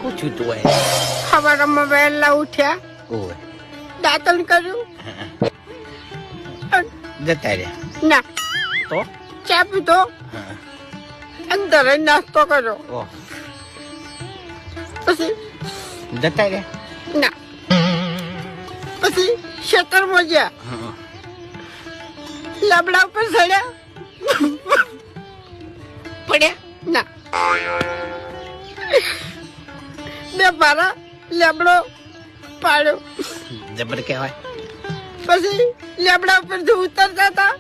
પૂછ્યું તું હોય સવારમાં વહેલા ઉઠ્યા, ઓય દાંતણ કર્યું, જતા રહ્યા ના તો ચા પીધો, અંદર નાસ્તો કર્યો, ઓહ પછી જતા રહ્યા ના પછી ખેતરમાં ગયા, લાબડા ઉપર ચડ્યા, પડ્યા ના બે ભારા લેબડો પાડ્યો, જબર કહેવાય પછી લેબડા ઉપર થી ઉતરતા હતા,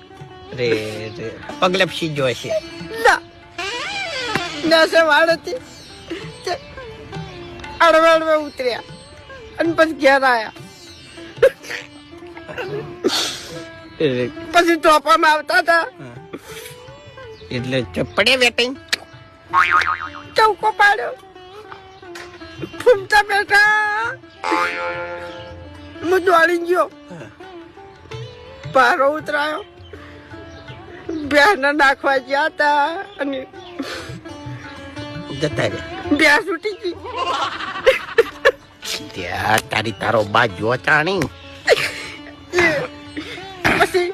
રે રે પગલપસી જો છે ના નાસે વાળ હતી, અડવે અડવે ઉતર્યા અને પછી ઘેર આવ્યા, પછી ટોપામાં આવતા હતા, એટલે પડ્યા વેટાઈ ચૌકો પાડ્યો, ફૂમતા બેઠા, હું દોડી ગયો, પારો ઉતરાયો, ભેંસને નાખવા ગયા હતા અને જતા રહ્યા ભેંસ ઉઠી ગઈ, ત્યાં તારી તારો બા જો ચાણી પછી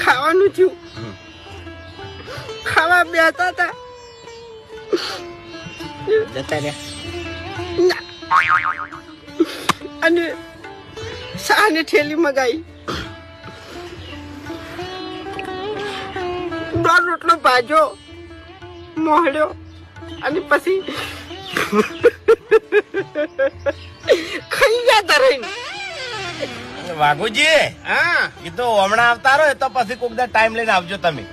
ખાવાનું થયું, ખાવા બેઠા હતા, જતા રહ્યા ના. અને શાહની થેલી મગાઈ, દોઢ રોટલો ભાજો મોહડ્યો અને પછી ખાઈ ગયા તરઈને. વાઘુજી હા એ તો હમણાં આવતા રહો તો પછી કોક ટાઈમ લઈને આવજો તમે.